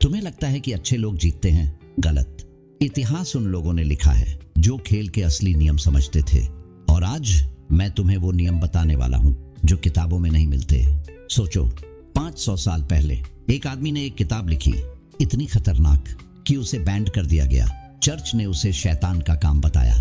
तुम्हें लगता है कि अच्छे लोग जीतते हैं? गलत। इतिहास उन लोगों ने लिखा है जो खेल के असली नियम समझते थे। और आज मैं तुम्हें वो नियम बताने वाला हूं जो किताबों में नहीं मिलते। सोचो, 500 साल पहले एक आदमी ने एक किताब लिखी, इतनी खतरनाक कि उसे बैंड कर दिया गया। चर्च ने उसे शैतान का काम बताया,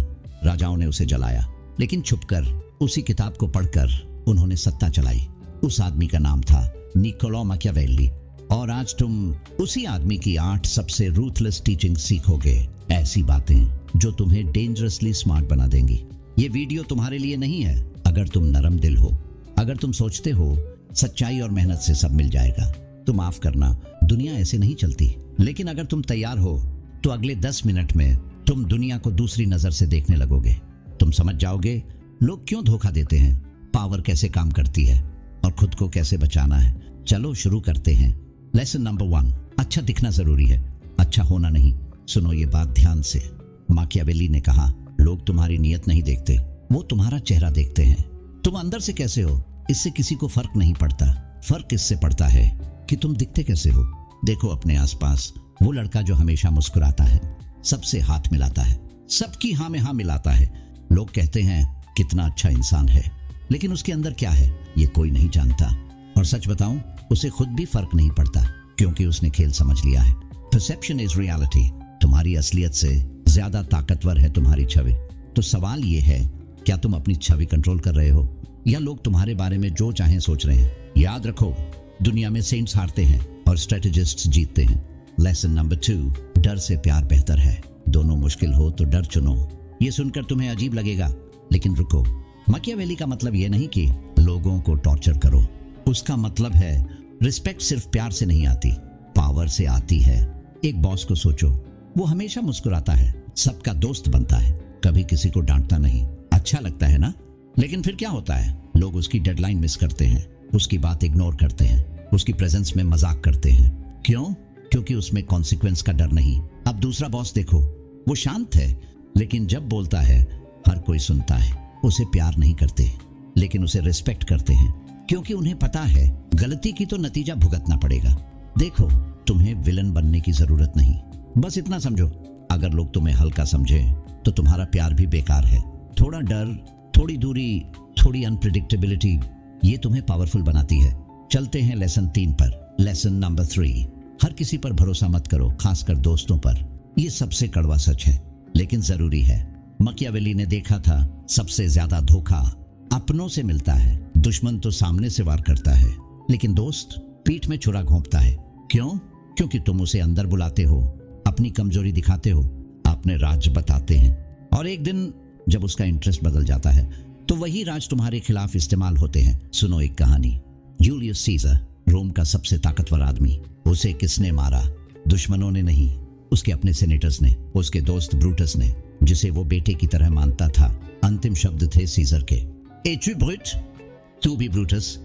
राजाओं ने उसे जलाया, लेकिन छुपकर उसी किताब को पढ़कर उन्होंने सत्ता चलाई। उस आदमी का नाम था निकोलो मैकियावेली। और आज तुम उसी आदमी की 8 सबसे रूथलेस टीचिंग सीखोगे, ऐसी बातें जो तुम्हें डेंजरसली स्मार्ट बना देंगी। ये वीडियो तुम्हारे लिए नहीं है अगर तुम नरम दिल हो, अगर तुम सोचते हो सच्चाई और मेहनत से सब मिल जाएगा तो माफ करना, दुनिया ऐसे नहीं चलती। लेकिन अगर तुम तैयार हो तो अगले 10 मिनट में तुम दुनिया को दूसरी नजर से देखने लगोगे। तुम समझ जाओगे लोग क्यों धोखा देते हैं, पावर कैसे काम करती है और खुद को कैसे बचाना है। चलो शुरू करते हैं। लेसन नंबर 1, अच्छा दिखना जरूरी है, अच्छा होना नहीं। सुनो ये बात ध्यान से। मैकियावेली ने कहा, लोग तुम्हारी नीयत नहीं देखते, वो तुम्हारा चेहरा देखते हैं। तुम अंदर से कैसे हो इससे किसी को फर्क नहीं पड़ता। फर्क इससे पड़ता है कि तुम दिखते कैसे हो। देखो अपने आसपास वो लड़का जो हमेशा मुस्कुराता है, सबसे हाथ मिलाता है, सबकी हाँ में हाँ मिलाता है। लोग कहते हैं कितना अच्छा इंसान है, लेकिन उसके अंदर क्या है ये कोई नहीं जानता। और सच बताऊं, उसे खुद भी फर्क नहीं पड़ता क्योंकि उसने खेल समझ लिया है। Perception is reality. तुम्हारी असलियत से ज्यादा ताकतवर है तुम्हारी छवि। तो सवाल ये है, क्या तुम अपनी छवि कंट्रोल कर रहे हो या लोग तुम्हारे बारे में जो चाहें सोच रहे हैं? याद रखो, दुनिया में सेंट्स हारते हैं और स्ट्रेटेजिस्ट्स जीतते हैं। लेसन नंबर 2, डर से प्यार बेहतर है। दोनों मुश्किल हो तो डर चुनो। ये सुनकर तुम्हें अजीब लगेगा, लेकिन रुको, मैकियावेली का मतलब ये नहीं कि लोगों को टॉर्चर करो। उसका मतलब है रिस्पेक्ट सिर्फ प्यार से नहीं आती, पावर से आती है। एक बॉस को सोचो, वो हमेशा मुस्कुराता है, सबका दोस्त बनता है, कभी किसी को डांटता नहीं। अच्छा लगता है ना? लेकिन फिर क्या होता है? लोग उसकी डेडलाइन मिस करते हैं, उसकी बात इग्नोर करते हैं, उसकी प्रेजेंस में मजाक करते हैं। क्यों? क्योंकि उसमें कॉन्सिक्वेंस का डर नहीं। अब दूसरा बॉस देखो, वो शांत है, लेकिन जब बोलता है हर कोई सुनता है। उसे प्यार नहीं करते, लेकिन उसे रिस्पेक्ट करते हैं क्योंकि उन्हें पता है गलती की तो नतीजा भुगतना पड़ेगा। देखो, तुम्हें विलन बनने की जरूरत नहीं, बस इतना समझो, अगर लोग तुम्हें हल्का समझे तो तुम्हारा प्यार भी बेकार है। थोड़ा डर, थोड़ी दूरी, थोड़ी अनप्रिडिक्टेबिलिटी, ये तुम्हें पावरफुल बनाती है। चलते हैं लेसन 3 पर। लेसन नंबर 3, हर किसी पर भरोसा मत करो, खासकर दोस्तों पर। ये सबसे कड़वा सच है, लेकिन जरूरी है। मैकियावेली ने देखा था सबसे ज्यादा धोखा अपनों से मिलता है। दुश्मन तो सामने से वार करता है, लेकिन दोस्त पीठ में छुरा घोंपता है। क्यों? क्योंकि तुम उसे अंदर बुलाते हो, अपनी कमजोरी दिखाते हो, अपने राज बताते हैं, और एक दिन जब उसका इंटरेस्ट बदल जाता है तो वही राज तुम्हारे खिलाफ इस्तेमाल होते हैं। सुनो एक कहानी। जूलियस सीजर, रोम का सबसे ताकतवर आदमी, उसे किसने मारा? दुश्मनों ने नहीं, उसके अपने सेनेटर्स ने, उसके दोस्त ब्रूटस ने, जिसे वो बेटे की तरह मानता था। अंतिम शब्द थे सीजर के, ए तू ब्रूट, तू भी ब्रूटस।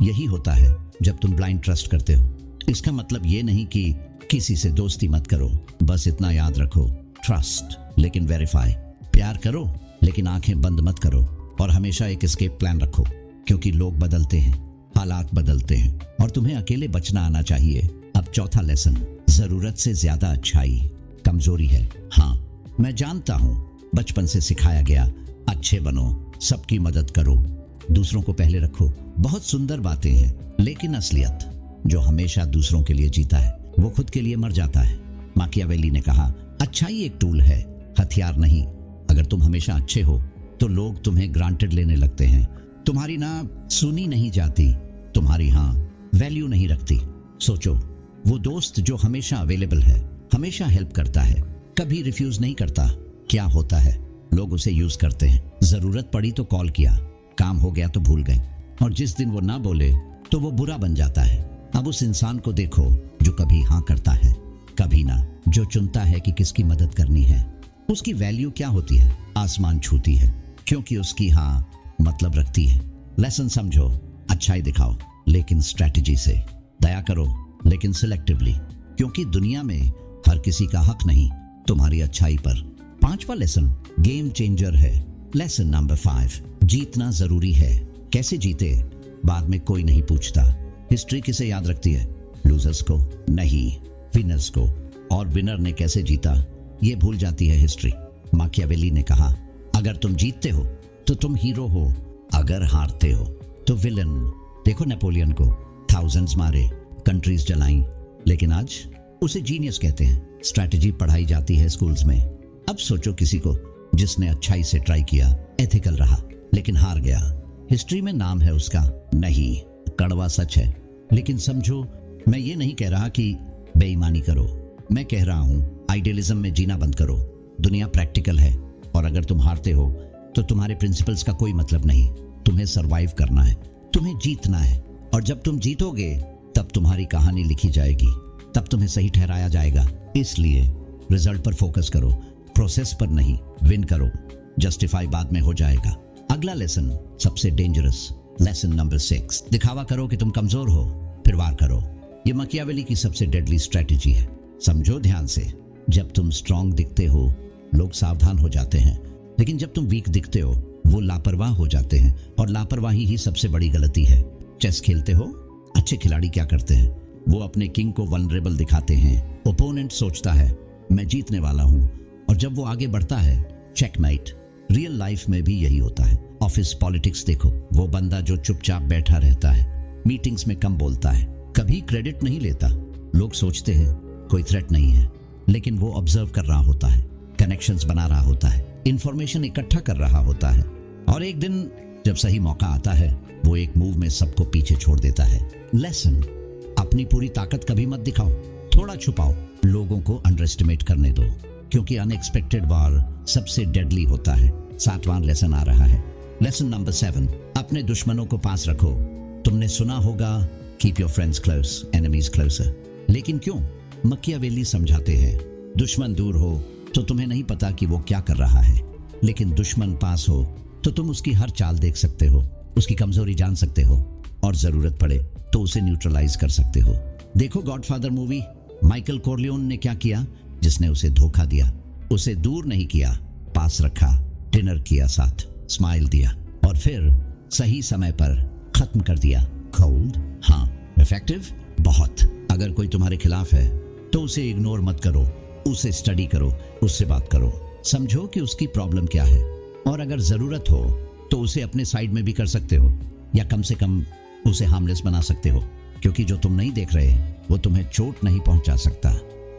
यही होता है जब तुम ब्लाइंड ट्रस्ट करते हो। इसका मतलब ये नहीं कि किसी से दोस्ती मत करो, बस इतना याद रखो, ट्रस्ट लेकिन वेरीफाई। प्यार करो लेकिन आंखें बंद मत करो, और हमेशा एक एस्केप प्लान रखो, क्योंकि लोग बदलते हैं, हालात बदलते हैं, और तुम्हें अकेले बचना आना चाहिए। अब चौथा लेसन, जरूरत से ज्यादा अच्छाई कमजोरी है। हाँ, मैं जानता हूं, बचपन से सिखाया गया अच्छे बनो, सबकी मदद करो, दूसरों को पहले रखो। बहुत सुंदर बातें हैं, लेकिन असलियत जो हमेशा दूसरों के लिए जीता है वो खुद के लिए मर जाता है। मैकियावेली ने कहा, अच्छाई एक टूल है, हथियार नहीं। अगर तुम हमेशा अच्छे हो तो लोग तुम्हें ग्रांटेड लेने लगते हैं, तुम्हारी ना सुनी नहीं जाती, तुम्हारी हाँ वैल्यू नहीं रखती। सोचो, वो दोस्त जो हमेशा अवेलेबल है, हमेशा हेल्प करता है, कभी रिफ्यूज नहीं करता, क्या होता है? लोग उसे यूज करते हैं। जरूरत पड़ी तो कॉल किया, काम हो गया तो भूल गए, और जिस दिन वो ना बोले तो वो बुरा बन जाता है। अब उस इंसान को देखो जो कभी हाँ करता है, कभी ना, जो चुनता है कि किसकी मदद करनी है। उसकी वैल्यू क्या होती है? आसमान छूती है, क्योंकि उसकी हाँ मतलब रखती है। लेसन समझो, अच्छाई दिखाओ लेकिन स्ट्रेटजी से, दया करो लेकिन सिलेक्टिवली, क्योंकि दुनिया में हर किसी का हक नहीं तुम्हारी अच्छाई पर। 5वां लेसन गेम चेंजर है। लेसन नंबर 5, जीतना जरूरी है। कैसे जीते? बाद में कोई नहीं पूछता। हिस्ट्री किसे याद रखती है? लूजर्स को नहीं, विनर्स को, और विनर ने कैसे जीता ये भूल जाती है हिस्ट्री। माकियावेली ने कहा, अगर तुम जीतते हो तो तुम हीरो हो, अगर हारते हो तो विलन। देखो नेपोलियन को, थाउजेंड्स मारे, कंट्रीज जलाई, लेकिन आज उसे जीनियस कहते हैं। स्ट्रैटेजी पढ़ाई जाती है स्कूल्स में। अब सोचो किसी को जिसने अच्छाई से ट्राई किया, एथिकल रहा, लेकिन हार गया। हिस्ट्री में नाम है उसका? नहीं, कड़वा सच है। लेकिन समझो, मैं ये नहीं कह रहा कि बेईमानी करो, मैं कह रहा हूं आइडियलिज्म में जीना बंद करो। दुनिया प्रैक्टिकल है, और अगर तुम हारते हो तो तुम्हारे प्रिंसिपल्स का कोई मतलब नहीं। तुम्हें सरवाइव करना है, तुम्हें जीतना है, और जब तुम जीतोगे तब तुम्हारी कहानी लिखी जाएगी, तब तुम्हें सही ठहराया जाएगा। इसलिए रिजल्ट पर फोकस करो, प्रोसेस पर नहीं। विन करो, जस्टिफाई बाद में हो जाएगा। अगला लेसन, सबसे डेंजरस लेसन नंबर 6, दिखावा करो कि तुम कमजोर हो, फिर वार करो। ये माकियावेली की सबसे डेडली स्ट्रेटेजी है। समझो ध्यान से, जब तुम स्ट्रांग दिखते हो लोग सावधान हो जाते हैं, लेकिन जब तुम वीक दिखते हो वो लापरवाह हो जाते हैं, और लापरवाही ही सबसे बड़ी गलती है। चेस खेलते हो, अच्छे खिलाड़ी क्या करते हैं? वो अपने किंग को वल्नरेबल दिखाते हैं। ओपोनेंट सोचता है मैं जीतने वाला हूं, और जब वो आगे बढ़ता है, चेकमेट। रियल लाइफ में भी यही होता है। ऑफिस पॉलिटिक्स देखो, वो बंदा जो चुपचाप बैठा रहता है, मीटिंग्स में कम बोलता है, कभी क्रेडिट नहीं लेता। लोग सोचते हैं कोई थ्रेट नहीं है, लेकिन वो ऑब्जर्व कर रहा होता है, कनेक्शंस बना रहा होता है, इंफॉर्मेशन इकट्ठा कर रहा होता है, और एक दिन जब सही मौका आता है वो एक मूव में सबको पीछे छोड़ देता है। लेसन, अपनी पूरी ताकत कभी मत दिखाओ, थोड़ा छुपाओ। लोगों को अंडर एस्टिमेट करने दो, क्योंकि अनएक्सपेक्टेड वार सबसे डेडली होता है। 7वां लेसन आ रहा है। लेसन नंबर 7, अपने दुश्मनों को पास रखो। तुमने सुना होगा keep your friends close, enemies closer. लेकिन क्यों? माकियावेली समझाते हैं, दुश्मन दूर हो तो तुम्हें नहीं पता कि वो क्या कर रहा है, लेकिन दुश्मन पास हो तो तुम उसकी हर चाल देख सकते हो, उसकी कमजोरी जान सकते हो, और जरूरत पड़े तो उसे न्यूट्रलाइज कर सकते हो। देखो गॉडफादर मूवी, माइकल कोरलियोन ने क्या किया? जिसने उसे धोखा दिया उसे दूर नहीं किया, पास रखा, डिनर किया साथ, स्माइल दिया, और फिर सही समय पर खत्म कर दिया। कोल्ड, हाँ, इफेक्टिव बहुत। अगर कोई तुम्हारे खिलाफ है तो उसे इग्नोर मत करो, उसे स्टडी करो, उससे बात करो, समझो कि उसकी प्रॉब्लम क्या है, और अगर जरूरत हो तो उसे अपने साइड में भी कर सकते हो, या कम से कम उसे हार्मलेस बना सकते हो, क्योंकि जो तुम नहीं देख रहे वो तुम्हें चोट नहीं पहुंचा सकता।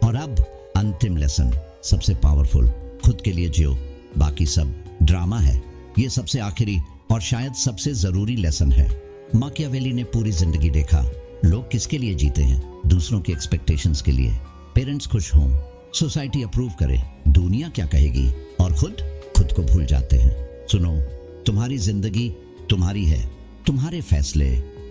और अब अंतिम लेसन, सबसे पावरफुल, खुद के लिए जियो, बाकी सब ड्रामा है। ये सबसे आखिरी और शायद सबसे जरूरी लेसन है। माकियावेली ने पूरी जिंदगी देखा लोग किसके लिए जीते हैं, दूसरों के एक्सपेक्टेशंस के लिए। पेरेंट्स खुश हों, सोसाइटी अप्रूव करे, दुनिया क्या कहेगी, और खुद को भूल जाते हैं। सुनो, तुम्हारी जिंदगी तुम्हारी है, तुम्हारे फैसले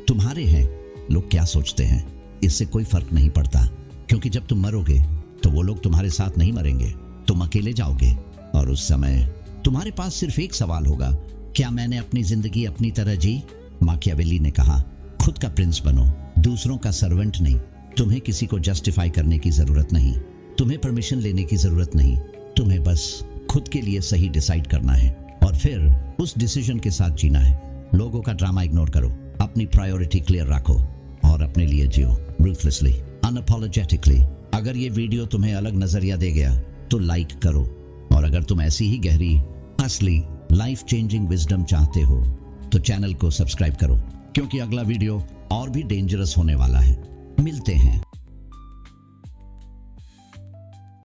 तुम्हारे हैं। लोग क्या सोचते हैं इससे कोई फर्क नहीं पड़ता, क्योंकि जब तुम मरोगे तो वो लोग तुम्हारे साथ नहीं मरेंगे, तुम अकेले जाओगे, और उस समय तुम्हारे पास सिर्फ एक सवाल होगा, क्या मैंने अपनी जिंदगी अपनी तरह जी? माकियावेली ने कहा, खुद का प्रिंस बनो, दूसरों का सर्वेंट नहीं। तुम्हें किसी को जस्टिफाई करने की जरूरत नहीं, तुम्हें परमिशन लेने की जरूरत नहीं, तुम्हें बस खुद के लिए सही डिसाइड करना है, और फिर उस डिसीजन के साथ जीना है। लोगों का ड्रामा इग्नोर करो, अपनी प्रायोरिटी क्लियर रखो, और अपने लिए जियो, रूथलेसली, अनअपोलोजेटिकली। अगर ये वीडियो तुम्हें अलग नजरिया दे गया तो लाइक करो, और अगर तुम ऐसी ही गहरी, असली, लाइफ चेंजिंग विजडम चाहते हो तो चैनल को सब्सक्राइब करो, क्योंकि अगला वीडियो और भी डेंजरस होने वाला है। मिलते हैं।